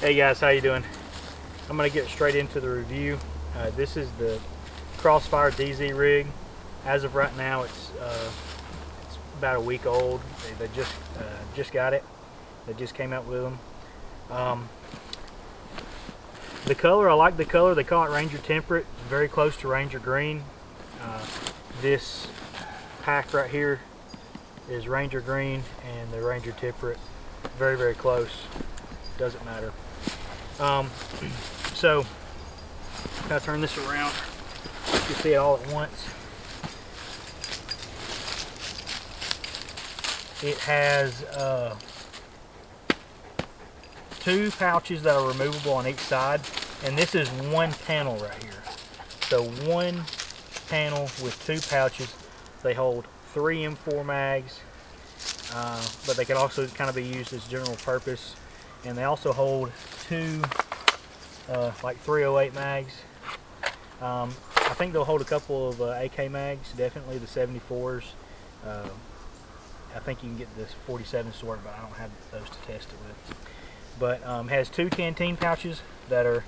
Hey guys, how you doing? I'm going to get straight into the review. This is the Crossfire DZ Rig. As of right now, it's about a week old. They just got it. They just came out with them. The color, I like the color. They call it Ranger Temperate. It's very close to Ranger Green. This pack right here is Ranger Green, and the Ranger Temperate very, very close. Doesn't matter. So I'll turn this around. You can see it all at once. It has two pouches that are removable on each side, and this is one panel right here. So one panel with two pouches. They hold 3 M4 mags, but they can also kind of be used as general purpose. And they also hold two like 308 mags. I think they'll hold a couple of AK mags, definitely the 74s. I think you can get this 47s to work, but I don't have those to test it with. But has two canteen pouches that are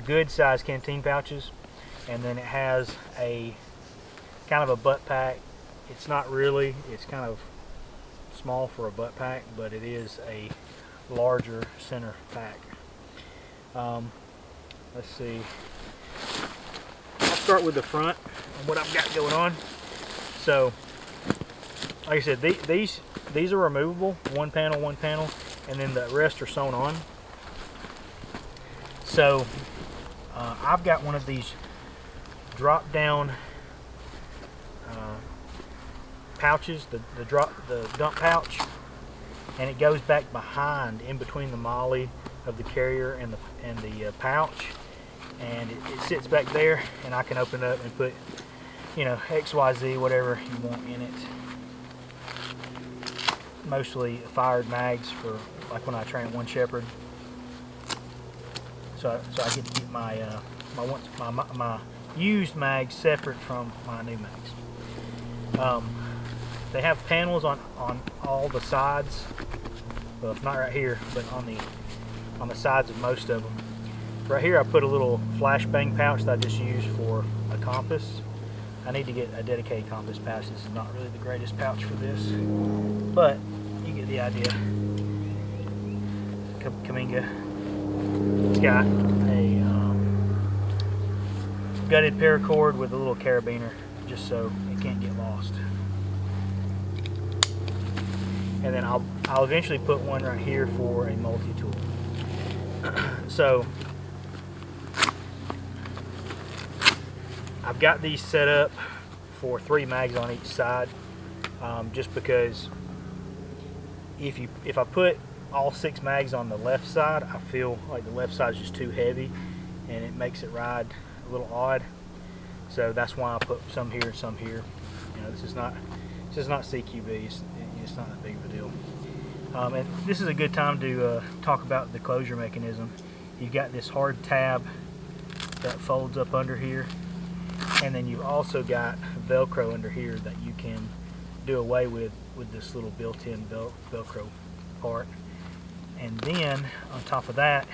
good size canteen pouches, and then it has a kind of a butt pack. It's not really, it's kind of small for a butt pack, but it is a larger center pack. Let's see. I'll start with the front and what I've got going on. So, like I said, these are removable. One panel, and then the rest are sewn on. So, I've got one of these drop-down pouches, the dump pouch, and it goes back behind, in between the molly of the carrier and the pouch, and it sits back there, and I can open it up and put, you know, XYZ, whatever you want in it. Mostly fired mags for like when I train one shepherd. So I get to keep my my used mags separate from my new mags. They have panels on all the sides. Well, not right here, but on the sides of most of them. Right here I put a little flashbang pouch that I just use for a compass. I need to get a dedicated compass pouch. This is not really the greatest pouch for this, but you get the idea. Kaminga. It's got a gutted paracord with a little carabiner, just so it can't get lost. And then I'll eventually put one right here for a multi-tool. So I've got these set up for 3 mags on each side, just because if I put all 6 mags on the left side, I feel like the left side is just too heavy and it makes it ride a little odd. So that's why I put some here and some here. You know, this is not CQB. It's not that big of a deal. And this is a good time to talk about the closure mechanism. You've got this hard tab that folds up under here, and then you've also got Velcro under here that you can do away with this little built-in Velcro part. And then on top of that,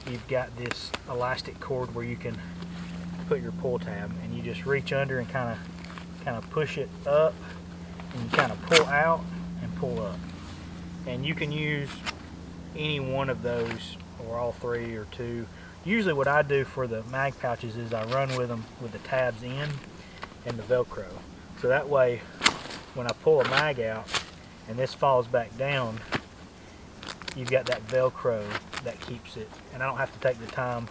you've got this elastic cord where you can put your pull tab, and you just reach under and kind of push it up, and you kind of pull out and pull up. And you can use any one of those, or all 3 or 2. Usually what I do for the mag pouches is I run with them with the tabs in and the Velcro. So that way when I pull a mag out and this falls back down, you've got that Velcro that keeps it, and I don't have to take the time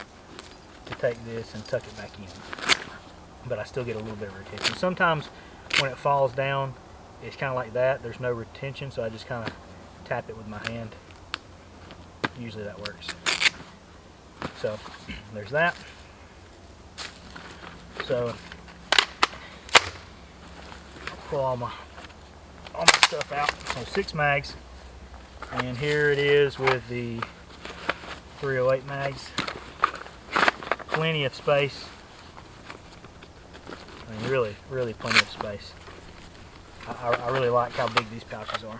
to take this and tuck it back in. But I still get a little bit of retention. Sometimes when it falls down, it's kind of like that. There's no retention, so I just kind of tap it with my hand. Usually that works. So there's that. So I'll pull all my stuff out. So 6 mags, and here it is with the 308 mags. Plenty of space. I mean, really plenty of space. I really like how big these pouches are.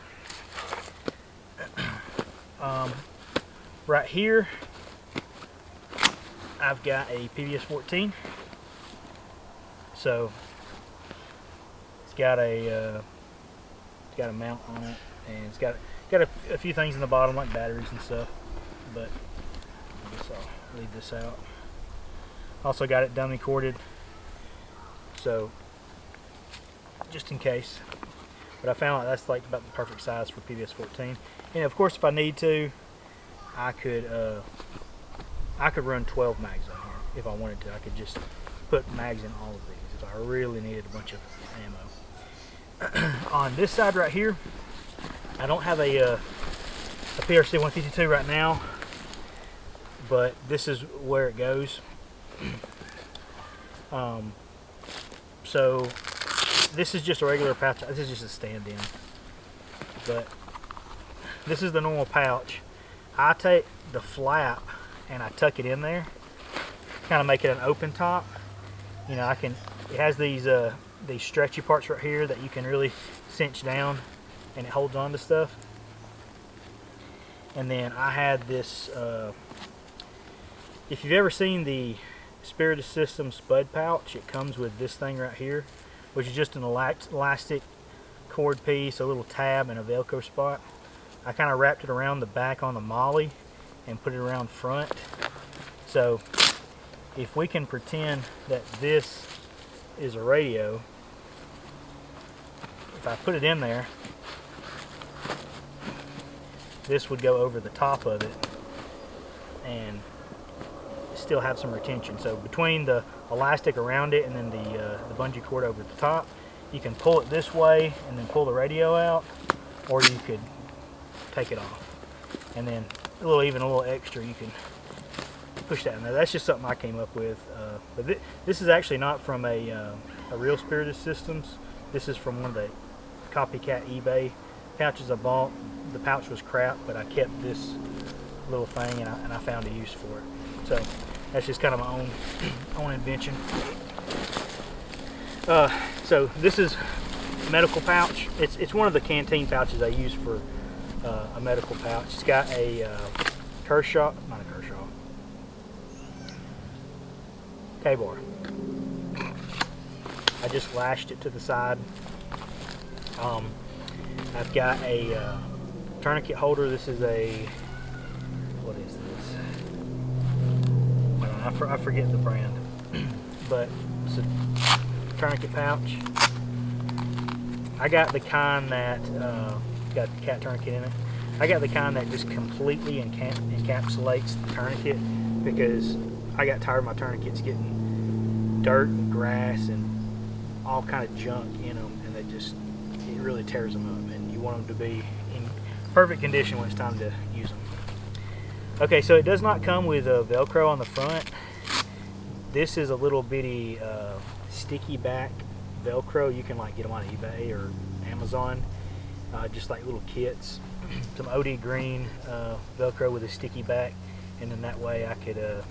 right here, I've got a PVS 14. So it's got a mount on it, and it's got a few things in the bottom like batteries and stuff. But I guess I'll leave this out. Also got it dummy corded, so just in case. But I found like that's like about the perfect size for PVS 14. And of course, if I need to, I could run 12 mags on here if I wanted to. I could just put mags in all of these if I really needed a bunch of ammo. On this side right here, I don't have a PRC 152 right now, but this is where it goes. So this is just a regular pouch. This is just a stand-in, but this is the normal pouch. I take the flap and I tuck it in there, kind of make it an open top. You know, it has these stretchy parts right here that you can really cinch down, and it holds on to stuff. And then I had this, if you've ever seen the Spirit System Spud pouch, it comes with this thing right here, which is just an elastic cord piece, a little tab, and a Velcro spot. I kind of wrapped it around the back on the molly and put it around front. So if we can pretend that this is a radio, if I put it in there, this would go over the top of it and still have some retention. So between the elastic around it and then the bungee cord over the top, you can pull it this way and then pull the radio out, or you could take it off. And then even a little extra, you can push that in there. That's just something I came up with. But this is actually not from a real Spirit Systems. This is from one of the copycat eBay pouches I bought. The pouch was crap, but I kept this little thing, and I found a use for it. So that's just kind of my own invention. So this is a medical pouch. It's one of the canteen pouches I use for a medical pouch. It's got a K-bar. I just lashed it to the side. I've got a tourniquet holder. This is what is this? I forget the brand, but it's a tourniquet pouch. I got the kind that got the cat tourniquet in it. I got the kind that just completely encapsulates the tourniquet, because I got tired of my tourniquets getting dirt and grass and all kind of junk in them, and it really tears them up, and you want them to be in perfect condition when it's time to use them. Okay, so it does not come with a Velcro on the front. This is a little bitty sticky back Velcro. You can like get them on eBay or Amazon, just like little kits. Some OD green Velcro with a sticky back, and then that way I could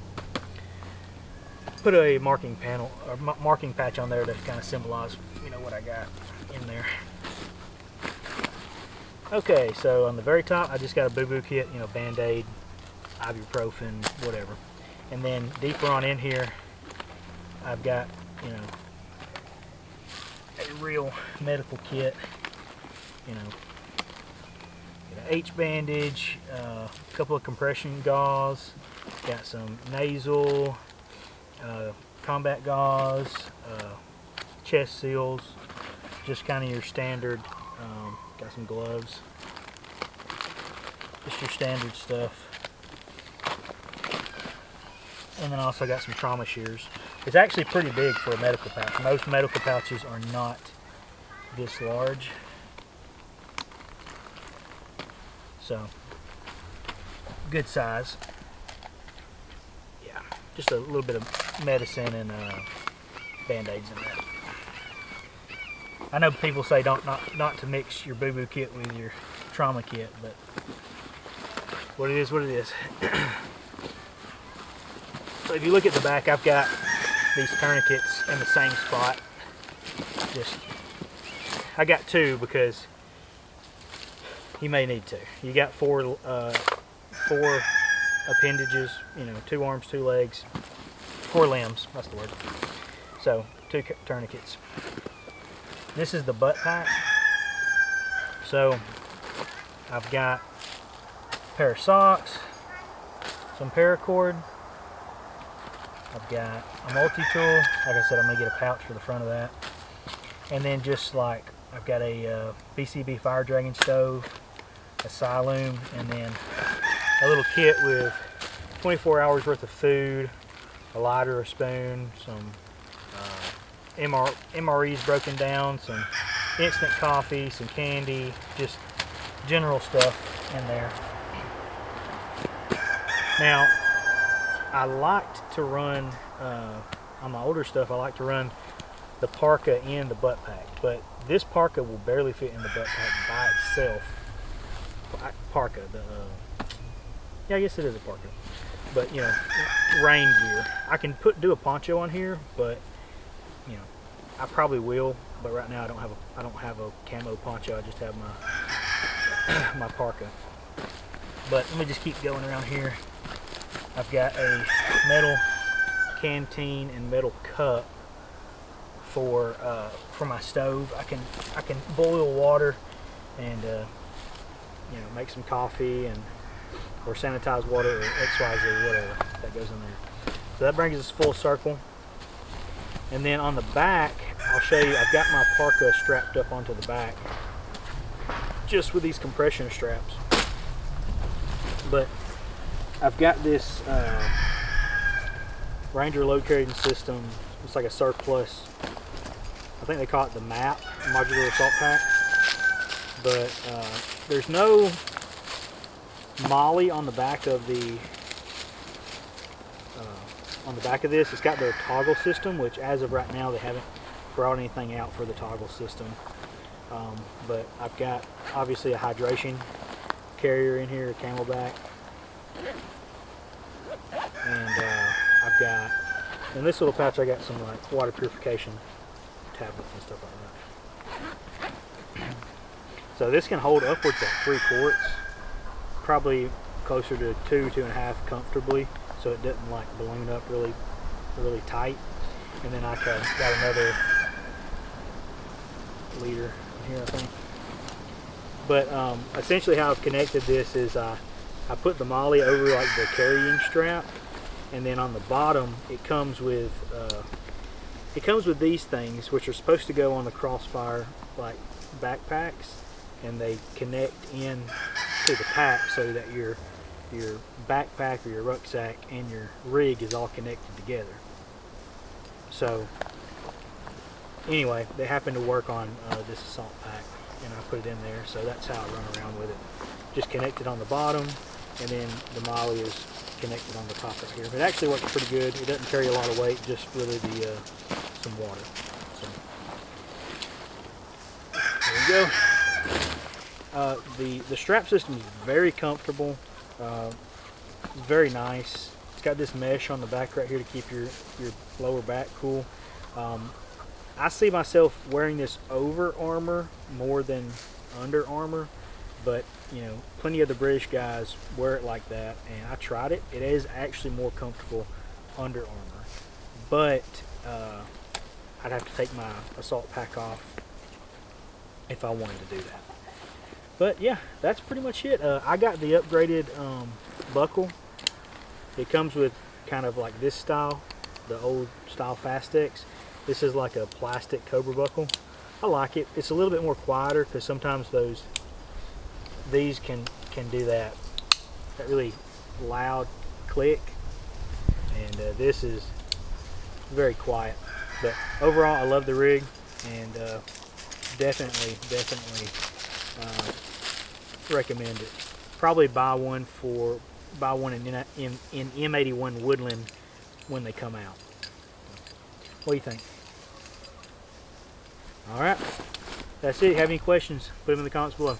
put a marking panel or marking patch on there to kind of symbolize, you know, what I got in there. Okay, so on the very top, I just got a boo-boo kit, you know, Band-Aid, ibuprofen, whatever. And then deeper on in here, I've got, you know, a real medical kit, you know, get an H bandage, a couple of compression gauze, got some nasal, combat gauze, chest seals, just kind of your standard. Got some gloves, just your standard stuff. And then also got some trauma shears. It's actually pretty big for a medical pouch. Most medical pouches are not this large. So, good size. Yeah, just a little bit of medicine and Band-Aids in there. I know people say not to mix your boo-boo kit with your trauma kit, but what it is, what it is. So if you look at the back, I've got these tourniquets in the same spot. I got two because you may need to. You got four appendages, you know, 2 arms, 2 legs, 4 limbs, that's the word. So 2 tourniquets. This is the butt pack. So I've got a pair of socks, some paracord, I've got a multi-tool. Like I said, I'm going to get a pouch for the front of that. And then just like, I've got a BCB Fire Dragon stove, a Siloom, and then a little kit with 24 hours worth of food, a lighter, a spoon, some MREs broken down, some instant coffee, some candy, just general stuff in there. Now, I liked to run, on my older stuff, I like to run the parka in the butt pack, but this parka will barely fit in the butt pack by itself. Parka, yeah, I guess it is a parka, but you know, rain gear. I can do a poncho on here, but you know, I probably will. But right now, I don't have a camo poncho. I just have my my parka. But let me just keep going around here. I've got a metal canteen and metal cup for my stove. I can boil water and you know, make some coffee and or sanitize water or XYZ, whatever that goes in there. So that brings us full circle. And then on the back, I'll show you, I've got my parka strapped up onto the back just with these compression straps. But I've got this Ranger load carrying system. It's like a surplus. I think they call it the MAP, modular assault pack. But there's no molly on the back of the this. It's got their toggle system, which as of right now they haven't brought anything out for the toggle system. But I've got obviously a hydration carrier in here, a Camelback, and I've got in this little pouch I got some like water purification tablets and stuff like that. So this can hold upwards of 3 quarts, probably closer to 2.5 comfortably, so it doesn't like balloon up really tight. And then I got another liter in here, I think. But essentially how I've connected this is I put the molly over like the carrying strap, and then on the bottom it comes with these things, which are supposed to go on the Crossfire like backpacks, and they connect in to the pack so that your backpack or your rucksack and your rig is all connected together. So anyway, they happen to work on this assault pack, and I put it in there, so that's how I run around with it. Just connected on the bottom, and then the molly is connected on the top right here. It actually works pretty good. It doesn't carry a lot of weight, just really some water. So there you go. The strap system is very comfortable, very nice. It's got this mesh on the back right here to keep your lower back cool. I see myself wearing this over armor more than under armor, but you know, plenty of the British guys wear it like that, and I tried it. It is actually more comfortable under armor, but I'd have to take my assault pack off if I wanted to do that. But yeah, that's pretty much it. I got the upgraded buckle. It comes with kind of like this style, the old style Fastex. This is like a plastic Cobra buckle. I like it. It's a little bit more quieter because sometimes these can do that really loud click, and this is very quiet. But overall, I love the rig, and definitely recommend it. Probably buy one in M81 Woodland when they come out. What do you think? All right, that's it. Have any questions? Put them in the comments below.